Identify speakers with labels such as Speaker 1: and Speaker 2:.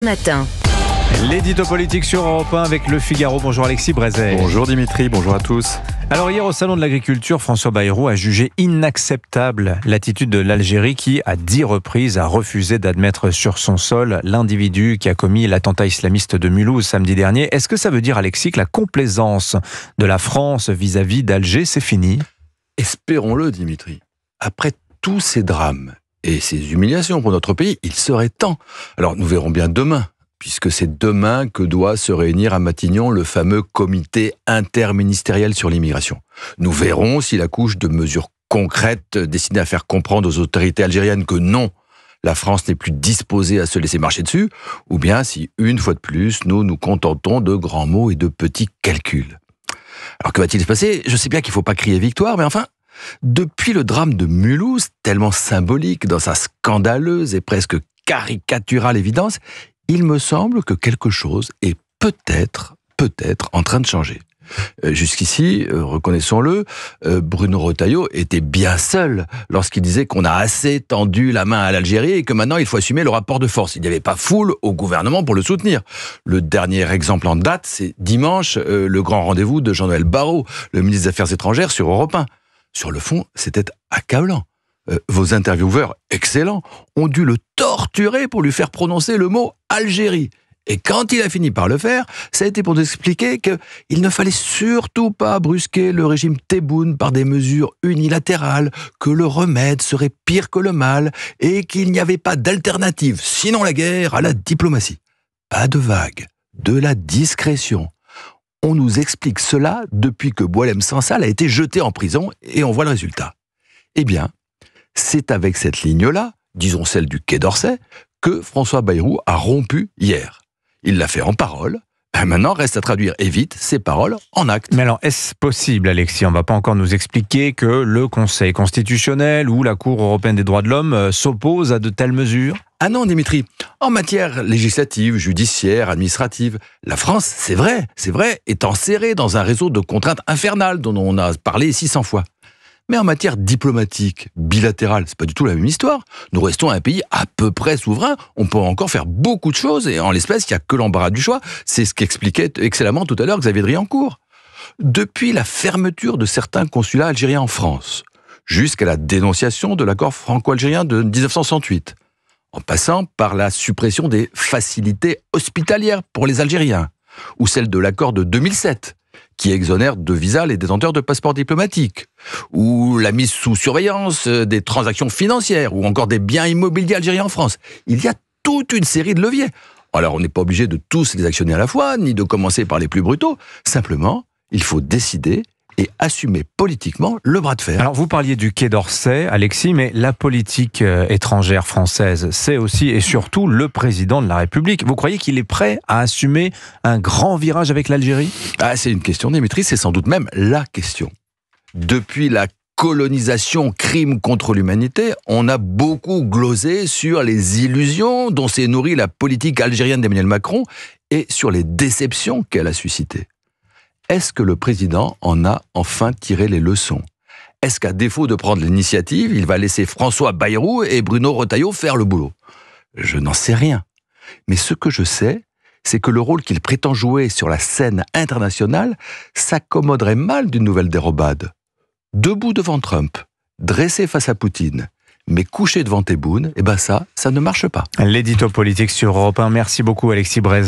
Speaker 1: Matin.
Speaker 2: L'édito politique sur Europe 1 avec Le Figaro. Bonjour Alexis Brézet.
Speaker 3: Bonjour Dimitri, bonjour à tous.
Speaker 2: Alors hier au Salon de l'Agriculture, François Bayrou a jugé inacceptable l'attitude de l'Algérie qui, à 10 reprises, a refusé d'admettre sur son sol l'individu qui a commis l'attentat islamiste de Mulhouse samedi dernier. Est-ce que ça veut dire, Alexis, que la complaisance de la France vis-à-vis d'Alger, c'est fini ?
Speaker 3: Espérons-le Dimitri. Après tous ces drames et ces humiliations pour notre pays, il serait temps. Alors nous verrons bien demain, puisque c'est demain que doit se réunir à Matignon le fameux comité interministériel sur l'immigration. Nous verrons s'il accouche de mesures concrètes destinées à faire comprendre aux autorités algériennes que non, la France n'est plus disposée à se laisser marcher dessus, ou bien si, une fois de plus, nous nous contentons de grands mots et de petits calculs. Alors que va-t-il se passer ? Je sais bien qu'il ne faut pas crier victoire, mais enfin, depuis le drame de Mulhouse, tellement symbolique dans sa scandaleuse et presque caricaturale évidence, il me semble que quelque chose est peut-être en train de changer. Jusqu'ici, reconnaissons-le, Bruno Retailleau était bien seul lorsqu'il disait qu'on a assez tendu la main à l'Algérie et que maintenant il faut assumer le rapport de force. Il n'y avait pas foule au gouvernement pour le soutenir. Le dernier exemple en date, c'est dimanche, le grand rendez-vous de Jean-Noël Barrot, le ministre des Affaires étrangères sur Europe 1. Sur le fond, c'était accablant. Vos intervieweurs, excellents, ont dû le torturer pour lui faire prononcer le mot Algérie. Et quand il a fini par le faire, ça a été pour nous expliquer qu'il ne fallait surtout pas brusquer le régime Tebboune par des mesures unilatérales, que le remède serait pire que le mal, et qu'il n'y avait pas d'alternative, sinon la guerre, à la diplomatie. Pas de vague, de la discrétion. On nous explique cela depuis que Boualem Sansal a été jeté en prison, et on voit le résultat. Eh bien, c'est avec cette ligne-là, disons celle du Quai d'Orsay, que François Bayrou a rompu hier. Il l'a fait en parole. Maintenant, reste à traduire, et vite, ces paroles en actes.
Speaker 2: Mais alors, est-ce possible, Alexis ? On ne va pas encore nous expliquer que le Conseil constitutionnel ou la Cour européenne des droits de l'homme s'opposent à de telles mesures ?
Speaker 3: Ah non, Dimitri, en matière législative, judiciaire, administrative, la France, c'est vrai, est enserrée dans un réseau de contraintes infernales dont on a parlé 600 fois. Mais en matière diplomatique, bilatérale, c'est pas du tout la même histoire. Nous restons un pays à peu près souverain. On peut encore faire beaucoup de choses et en l'espèce, il n'y a que l'embarras du choix. C'est ce qu'expliquait excellemment tout à l'heure Xavier Driancourt. Depuis la fermeture de certains consulats algériens en France, jusqu'à la dénonciation de l'accord franco-algérien de 1968, en passant par la suppression des facilités hospitalières pour les Algériens, ou celle de l'accord de 2007, qui exonère de visa les détenteurs de passeports diplomatiques, ou la mise sous surveillance des transactions financières, ou encore des biens immobiliers algériens en France. Il y a toute une série de leviers. Alors on n'est pas obligé de tous les actionner à la fois, ni de commencer par les plus brutaux. Simplement, il faut décider et assumer politiquement le bras de fer.
Speaker 2: Alors vous parliez du Quai d'Orsay, Alexis, mais la politique étrangère française, c'est aussi et surtout le président de la République. Vous croyez qu'il est prêt à assumer un grand virage avec l'Algérie ?
Speaker 3: C'est une question, Dimitri, c'est sans doute même la question. Depuis la colonisation, crime contre l'humanité, on a beaucoup glosé sur les illusions dont s'est nourrie la politique algérienne d'Emmanuel Macron et sur les déceptions qu'elle a suscitées. Est-ce que le président en a enfin tiré les leçons ? Est-ce qu'à défaut de prendre l'initiative, il va laisser François Bayrou et Bruno Retailleau faire le boulot ? Je n'en sais rien. Mais ce que je sais, c'est que le rôle qu'il prétend jouer sur la scène internationale s'accommoderait mal d'une nouvelle dérobade. Debout devant Trump, dressé face à Poutine, mais couché devant Tebboune, ça ne marche pas.
Speaker 2: L'édito politique sur Europe 1. Merci beaucoup Alexis Brézet.